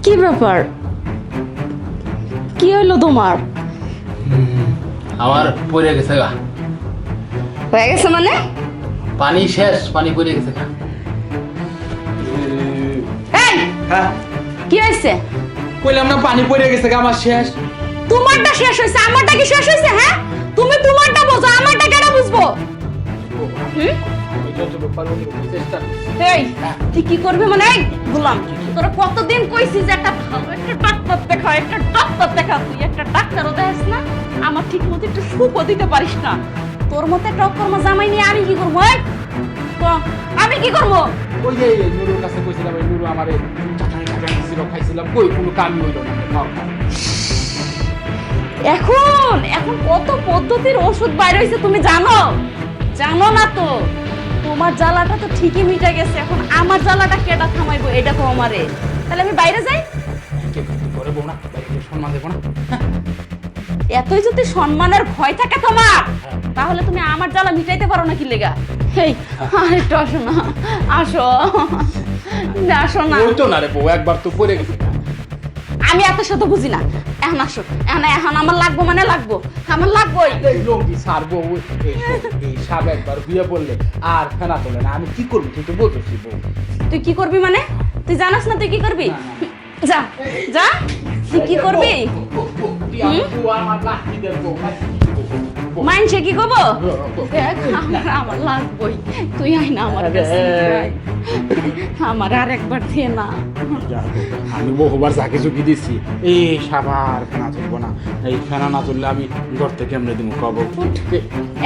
কি ব্যাপার? কি হইলো তোমার? আমার পড়ে গেছে গা। হয়ে গেছে মানে? পানি শেষ, পানি পড়ে গেছে গা। এই হ্যাঁ কি হয়েছে? কইলাম না পানি পড়ে গেছে গা, আমার শেষ। তোমারটা শেষ হয়েছে, আমারটা কি শেষ হয়েছে? হ্যাঁ, তুমি তোমারটা বোঝো, আমারটা কেন বুঝবো? আমি যতটুকু পারবো চেষ্টা করছি। এই তুই কি করবি মানে? এই বললাম তোরা কতদিন কইছিস যে একটা ভালো একটা ডাক্তার দেখা, একটা ডাক্তার দেখা। তুই একটা ডাক্তারও দেখাস না, আমার ঠিক মতো একটু সুপও দিতে পারিস না। তোর মতে টক্কর মা জামাই নিয়ে আমি কি করবো? এই তো আমি কি করবো? ওই যে নুরুর কাছে কইছিলাম, ওই নুরু আমারে চাটানি টাটানি ছিল, খাইছিলাম, কই কোনো কামই হইলো না। খাও খাও। এখন এখন কত পদ্ধতির ওষুধ বাইর হয়েছে তুমি জানো? জানো না তো? তোমার জ্বালাটা তো ঠিকই মিটে গেছে, এখন আমার জ্বালাটা কেটা থামাইবো এটা তো আমারে। তাহলে আমি বাইরে যাই? কে কি করে বউ না, বাইরে সম্মান দেবো না। এতই যদি সম্মানের ভয় থাকে তোমার, তাহলে তুমি আমার জ্বালা মিটাইতে পারো না কি লেগা? এই আরেকটু আসো না, আসো আসো না। ওই তো না রে বউ, একবার তো পড়ে গেছে গা। আমি এত শত বুঝি না, এখন আসো। এখন আমার লাগবো মানে লাগবো, আমার লাগবোই। এই লঙ্গি ছাড়বো, এই সাপ একবার বিয়ে বললে আর ফেনা তোলে না। আমি কি করবো তুই তো বলতেছি বউ। তুই কি করবি মানে? তুই জানাস না তুই কি করবি? যা যা, তুই কি করবি? মাইনসে কি করবো? দেখ আমার লাগবই, তুই আয় না আমার কাছে, আয়। আমার আর একবার দিয়ে না। আমি বহুবার যাকে ঝুঁকি দিচ্ছি, এই সাবার ফেনা চলবো না। এই ফেনা না চললে আমি ঘর থেকে এমনি দিব কব।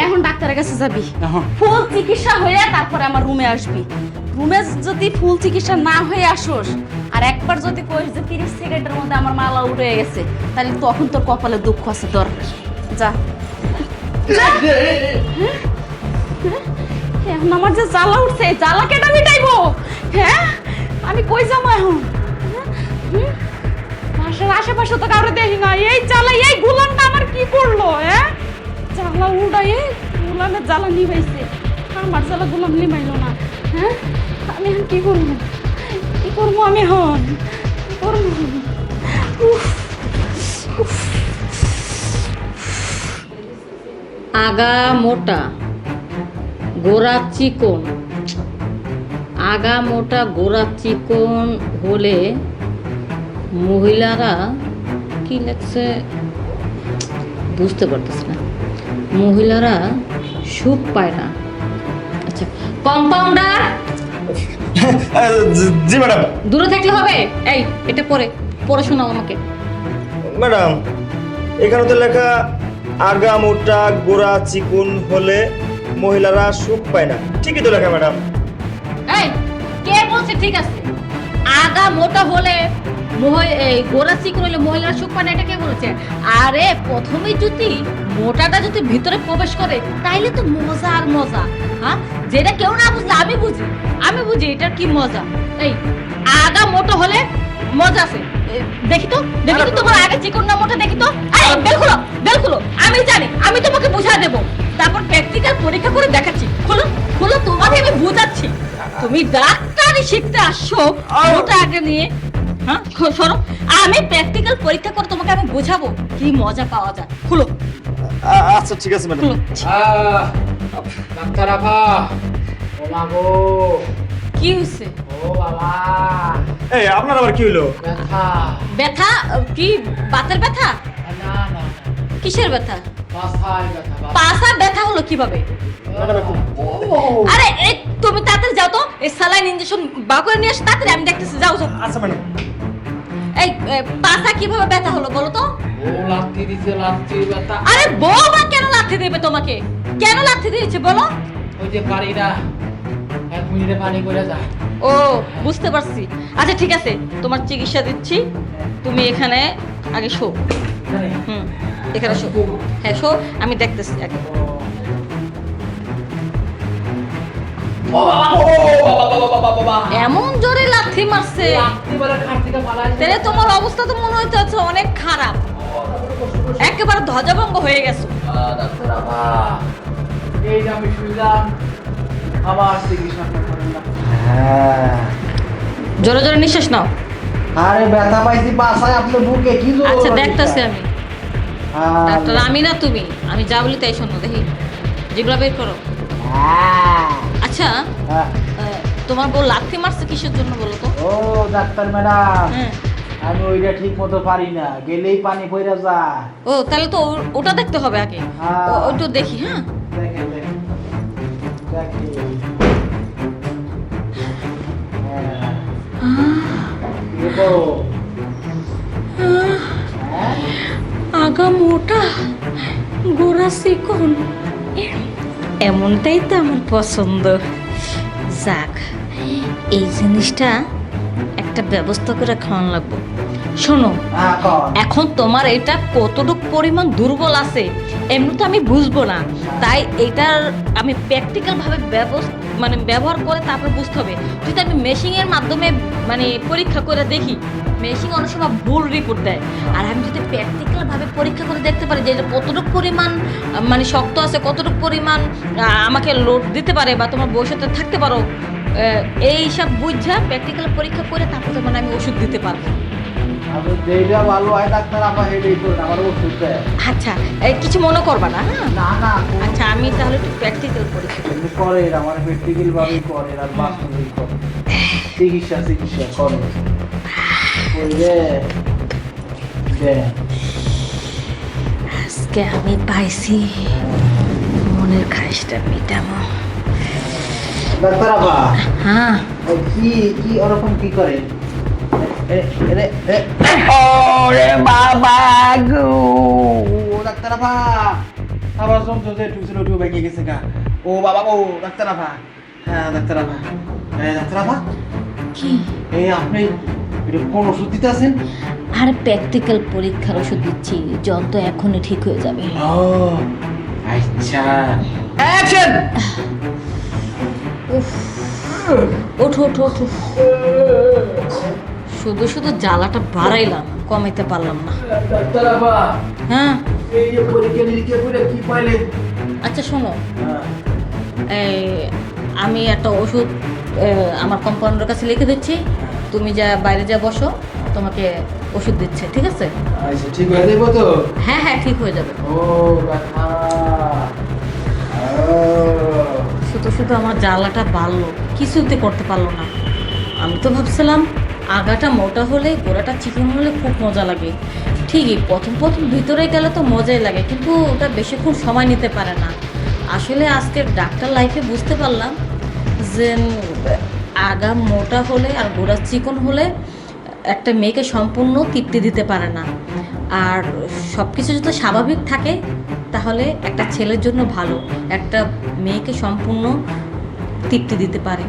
এখন ডাক্তারের কাছে যাবি, এখন ফুল চিকিৎসা হয়ে তারপরে আমার রুমে আসবি। রুমে যদি ফুল চিকিৎসা না হয়ে আসোস, আর একবার যদি কইস যে 30 সেকেন্ডের মধ্যে আমার মালা উড়ে গেছে, তাহলে তখন তোর কপালে দুঃখ আছে। তোর যা যা। এখন আমার যে জ্বালা উঠছে, এই জ্বালা কেটা মিটাইবো? হ্যাঁ, আমি কই যাবো এখন? বাসার আশেপাশে তো কাউরে দেখি না। এই জ্বালা, এই গুলানটা আমার কি করলো? হ্যাঁ, জ্বালা উড়াই, গুলানের জ্বালা নিবাইছে, আমার জ্বালা গুলাম নিবাইলো না। হ্যাঁ, আমি এখন কি করবো? কি করবো আমি এখন? কি করবো? উফ, উফ। আগা মোটা গোড়া চিকন, আগা মোটা গোড়া চিকন হলে মহিলারা কি লাগছে বুঝতে পারতেছ না, মহিলারা সুখ পায় না। আচ্ছা কম্পাউন্ডার, জি ম্যাডাম। দূরে থাকলে হবে? এই এটা পড়ে পড়ে শোনাও আমাকে। ম্যাডাম, এখানে তো লেখা আগা মোটা গোড়া চিকুন হলে মহিলারা সুখ পায় না। ঠিকই তো লেখা ম্যাডাম। এই কে বলছে ঠিক আছে? আগা মোটা হলে গোড়া চিকন হলে মহিলারা সুখ পায় না, এটা কে বলেছে? আরে প্রথমে যদি মোটাটা যদি ভিতরে প্রবেশ করে তাইলে তো মজা আর মজা। হ্যাঁ, যেটা কেউ না বুঝলে আমি বুঝি এটার কি মজা। এই আগা মোটা হলে মজা আছে। দেখি তো তোমার আগে চিকন না মোটা, দেখি তো। এই বেল খুলো, আমি জানি, আমি তোমাকে বুঝা দেবো, তারপর প্র্যাকটিক্যাল পরীক্ষা করে দেখাচ্ছি। খোলো তোমাকে আমি বুঝাচ্ছি। তুমি ডাক্তারি শিখতে আসছো মোটা আগে নিয়ে। হ্যাঁ শোনো, আমি প্র্যাকটিক্যাল পরীক্ষা করে তোমাকে আমি বোঝাবো কি মজা পাওয়া যায়। খুলো আচ্ছা ঠিক আছে ম্যাডাম। খুলো। ডাক্তার আপা, ও মা গো, কি হয়েছে? ও বাবা, এই আপনার আবার কি হলো? ব্যথা। ব্যথা? কি বাতের ব্যথা? না না, কিসের ব্যথা? মাথায় ব্যথা। পাশা ব্যথা হলো কিভাবে? আরে এই তুমি তাড়াতাড়ি যাও তো, এই স্যালাইন ইনজেকশন বা করে নিয়ে আসো তাড়াতাড়ি, আমি দেখতেছি। যাও। আচ্ছা ম্যাডাম। এই পাশা কিভাবে ব্যথা হলো বলো তো? ও লাথি দিছে, লাথি ব্যথা। আরে বৌমা কেন লাথি দেবে তোমাকে? কেন লাথি দিয়েছে বলো? ওই যে পারি না, 1 মিনিটে পানি করে যায়। ও বুঝতে পারছি। আচ্ছা ঠিক আছে, তোমার চিকিৎসা দিচ্ছি, তুমি এখানে আগে শো। এখানে শো। হ্যাঁ শো, আমি দেখতেছি আগে। ও বাবা, এমন জোরে লাথি মারছে, লাথি বলে খাট থেকে পালায়। তাহলে তোমার অবস্থা তো মনে হচ্ছে অনেক খারাপ, একেবারে ধ্বজাভঙ্গ হয়ে গেছো। ডাক্তার আপা, এই যে আমি শুনলাম আবার চিকিৎসা করেন না। জোরে জোরে নিঃশ্বাস নাও। আরে ব্যথা পাইছি বাসায় আপনার বুকে কি জোর আচ্ছা দেখতেছি আমি হ্যাঁ। ডাক্তার আমি না তুমি, আমি যা বলি তাই শোনো দেখি, যেগুলো বের করো। আচ্ছা হ্যাঁ। তোমার বউ লাথি মারছে কিসের জন্য বলো তো? ও ডাক্তার ম্যাডাম, হ্যাঁ। আমি ওইটা ঠিক মতো পারি না, গেলেই পানি পড়ে যায়। ও তাহলে তো ওটা দেখতে হবে আগে। হ্যাঁ। ওইটা দেখি। হ্যাঁ দেখেন দেখেন দেখেন। দেখো আগা মোটা গোড়া চিকন, এমনটাই তো আমার পছন্দ। যাক, এই জিনিসটা একটা ব্যবস্থা করে খাওয়ানো লাগবে। শোনো, এখন তোমার এটা কতটুকু পরিমাণ দুর্বল আছে এমনি তো আমি বুঝবো না, তাই এটার আমি প্র্যাকটিক্যাল ভাবে ব্যবহার করে তারপর বুঝতে হবে। যদি আমি মেশিনের মাধ্যমে পরীক্ষা করে দেখি, মেশিন অনেক সময় ভুল রিপোর্ট দেয়, আর আমি যদি প্র্যাকটিক্যাল ভাবে পরীক্ষা করে দেখতে পারি যে এটা কতটুকু পরিমাণ শক্ত আছে, কতটুকু পরিমাণ আমাকে লোড দিতে পারে বা তোমার বউর সাথে থাকতে পারো, এই সব বুঝা প্র্যাকটিক্যাল পরীক্ষা করে তারপর তোমার আমি ওষুধ দিতে পারবো। আমি যেটা ভালো হয় ডাক্তার আপা হেডেই করুন, আমার ওষুধ দেয়। আচ্ছা, কিছু মনে করবা না? হ্যাঁ না না, আচ্ছা, আমি তাহলে একটু প্র্যাকটিক্যাল পরীক্ষা করি। এমনি করে আমার প্র্যাকটিক্যাল ভাবেই করে আর বাস্তবিক করে। চিকিৎসা করে করলে দেয়। আজকে আমি পাইছি মনের খাইশটা মিটামো। ডাক্তার আপা হ্যাঁ, কি কি ওরকম কি করে? ওরে বাবা গো, ডাক্তার আপা আবার জমজমে টুসিল উঠে বেঁকে গেছে গা। ও বাবা গো ডাক্তার আপা। হ্যাঁ ডাক্তার আপা, ডাক্তার আপা কি এই আপনি এটা কোন ওষুধ দিতেছেন? আর প্র্যাকটিক্যাল পরীক্ষার ওষুধ দিচ্ছি, যন্ত্র এখনই ঠিক হয়ে যাবে। ও আচ্ছা, অ্যাকশন। ওঠো ওঠো ওঠো। শুধু শুধু জ্বালাটা বাড়াইলাম, কমাইতে পারলাম না। ডাক্তার আপা হ্যাঁ এই যে পরীক্ষা নিরীক্ষা করে কি পাইলেন? আচ্ছা শোনো, এই আমি একটা ওষুধ আমার কম্পাউন্ডারের কাছে লিখে দিচ্ছি, তুমি বাইরে যা বসো, তোমাকে ওষুধ দিচ্ছে, ঠিক আছে? আচ্ছা ঠিক হয়ে যাবো তো? হ্যাঁ হ্যাঁ ঠিক হয়ে যাবে। ও ব্যথা, শুধু শুধু আমার জ্বালাটা বাড়লো, কিছুতে করতে পারলো না। আমি তো ভাবছিলাম আগাটা মোটা হলে গোড়াটা চিকন হলে খুব মজা লাগে। ঠিকই, প্রথম প্রথম ভিতরে গেলে তো মজাই লাগে, কিন্তু ওটা বেশিক্ষণ সময় নিতে পারে না। আসলে আজকের ডাক্তার লাইফে বুঝতে পারলাম যে আগা মোটা হলে আর গোড়া চিকন হলে একটা মেয়েকে সম্পূর্ণ তৃপ্তি দিতে পারে না। আর সব কিছু যদি স্বাভাবিক থাকে তাহলে একটা ছেলের জন্য ভালো, একটা মেয়েকে সম্পূর্ণ তৃপ্তি দিতে পারে।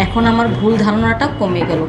এখন আমার ভুল ধারণাটা কমে গেল।